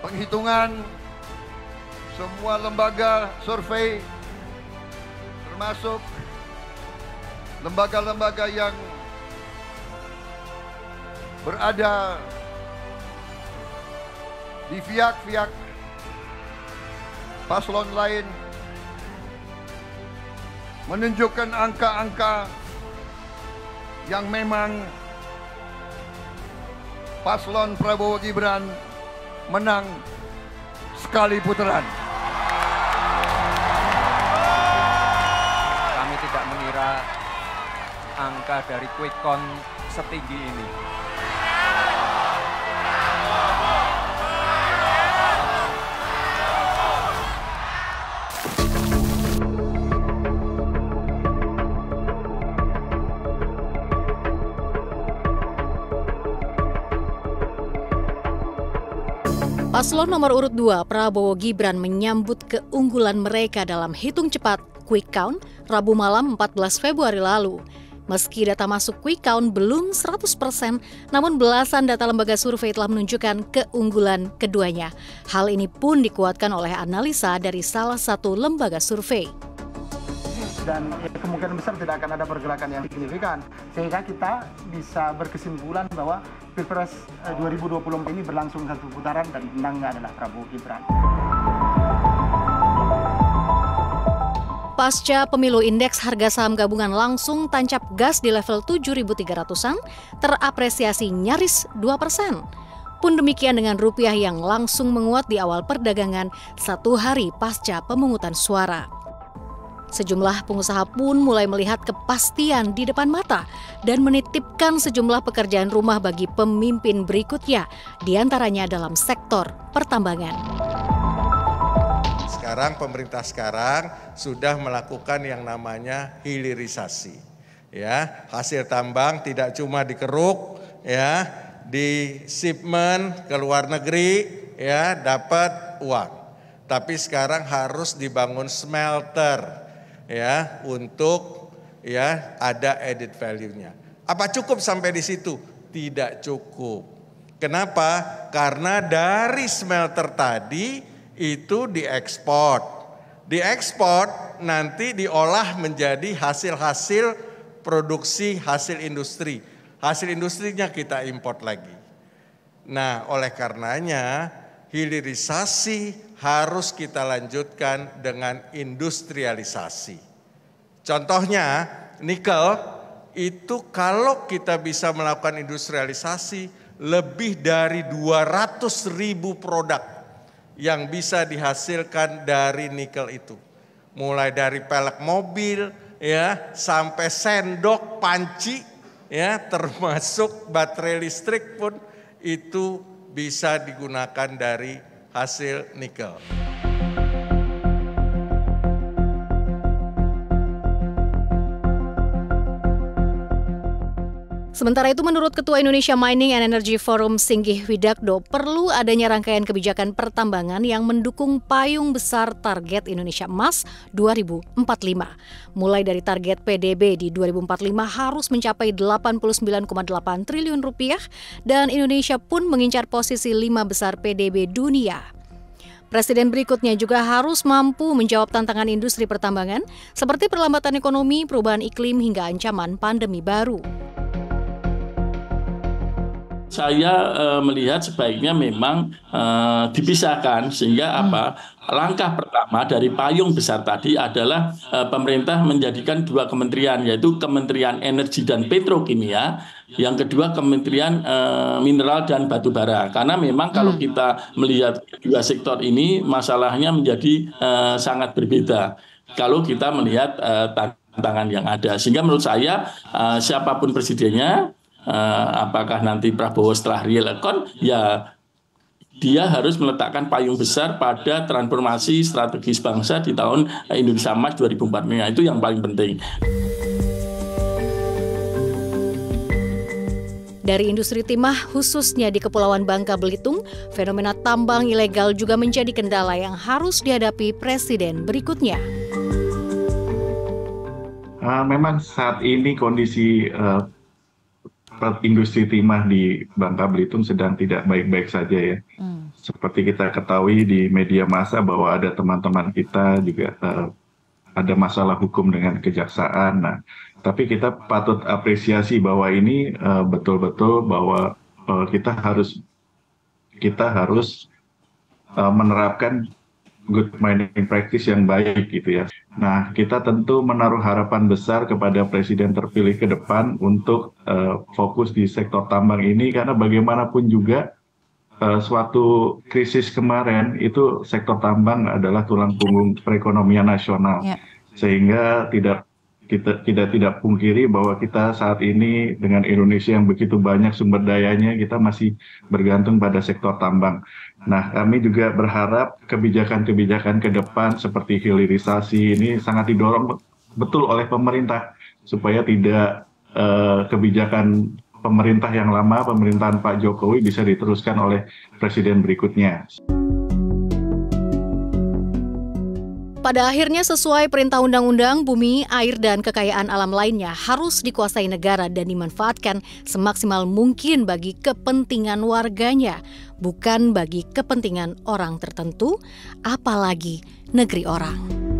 penghitungan semua lembaga survei, termasuk lembaga-lembaga yang berada di pihak-pihak paslon lain, menunjukkan angka-angka yang memang paslon Prabowo Gibran menang sekali putaran. Kami tidak mengira angka dari quick count setinggi ini. Paslon nomor urut 2 Prabowo Gibran menyambut keunggulan mereka dalam hitung cepat quick count Rabu malam 14 Februari lalu. Meski data masuk quick count belum 100%, namun belasan data lembaga survei telah menunjukkan keunggulan keduanya. Hal ini pun dikuatkan oleh analisa dari salah satu lembaga survei. Dan kemungkinan besar tidak akan ada pergerakan yang signifikan, sehingga kita bisa berkesimpulan bahwa Pilpres 2024 ini berlangsung satu putaran dan menangnya adalah Prabowo Gibran. Pasca pemilu, indeks harga saham gabungan langsung tancap gas di level 7.300-an, terapresiasi nyaris 2%. Pun demikian dengan rupiah yang langsung menguat di awal perdagangan satu hari pasca pemungutan suara. Sejumlah pengusaha pun mulai melihat kepastian di depan mata dan menitipkan sejumlah pekerjaan rumah bagi pemimpin berikutnya, diantaranya dalam sektor pertambangan. Sekarang pemerintah sudah melakukan yang namanya hilirisasi. Ya, hasil tambang tidak cuma dikeruk, ya, di shipment ke luar negeri, ya, dapat uang. Tapi sekarang harus dibangun smelter. Ya, untuk ya ada added value-nya. Apa cukup sampai di situ? Tidak cukup. Kenapa? Karena dari smelter tadi itu diekspor. Diekspor nanti diolah menjadi hasil-hasil produksi hasil industri. Hasil industrinya kita import lagi. Nah, oleh karenanya hilirisasi harus kita lanjutkan dengan industrialisasi. Contohnya nikel itu kalau kita bisa melakukan industrialisasi lebih dari 200.000 produk yang bisa dihasilkan dari nikel itu. Mulai dari pelek mobil ya sampai sendok, panci ya termasuk baterai listrik pun itu bisa digunakan dari hasil nikel. Sementara itu menurut Ketua Indonesia Mining and Energy Forum Singgih Widakdo, perlu adanya rangkaian kebijakan pertambangan yang mendukung payung besar target Indonesia Emas 2045. Mulai dari target PDB di 2045 harus mencapai 89,8 triliun rupiah dan Indonesia pun mengincar posisi 5 besar PDB dunia. Presiden berikutnya juga harus mampu menjawab tantangan industri pertambangan seperti perlambatan ekonomi, perubahan iklim hingga ancaman pandemi baru. Saya melihat sebaiknya memang dipisahkan sehingga langkah pertama dari payung besar tadi adalah pemerintah menjadikan dua kementerian, yaitu Kementerian Energi dan Petrokimia, yang kedua Kementerian Mineral dan Batubara. Karena memang kalau kita melihat dua sektor ini masalahnya menjadi sangat berbeda kalau kita melihat tantangan yang ada. Sehingga menurut saya siapapun presidennya, apakah nanti Prabowo setelah real account, ya dia harus meletakkan payung besar pada transformasi strategis bangsa di tahun Indonesia Emas 2045. Itu yang paling penting. Dari industri timah, khususnya di Kepulauan Bangka Belitung, fenomena tambang ilegal juga menjadi kendala yang harus dihadapi presiden berikutnya. Memang saat ini kondisi industri timah di Bangka Belitung sedang tidak baik-baik saja ya. seperti kita ketahui di media massa bahwa ada teman-teman kita juga ada masalah hukum dengan kejaksaan. Nah, tapi kita patut apresiasi bahwa ini betul-betul bahwa kita harus menerapkan good mining practice yang baik gitu ya. Nah, kita tentu menaruh harapan besar kepada Presiden terpilih ke depan untuk fokus di sektor tambang ini, karena bagaimanapun juga suatu krisis kemarin itu sektor tambang adalah tulang punggung perekonomian nasional. Sehingga tidak pungkiri bahwa kita saat ini dengan Indonesia yang begitu banyak sumber dayanya, kita masih bergantung pada sektor tambang. Nah, kami juga berharap kebijakan-kebijakan ke depan seperti hilirisasi ini sangat didorong betul oleh pemerintah supaya tidak kebijakan pemerintah yang lama, pemerintahan Pak Jokowi, bisa diteruskan oleh presiden berikutnya. Pada akhirnya sesuai perintah undang-undang, bumi, air, dan kekayaan alam lainnya harus dikuasai negara dan dimanfaatkan semaksimal mungkin bagi kepentingan warganya, bukan bagi kepentingan orang tertentu, apalagi negeri orang.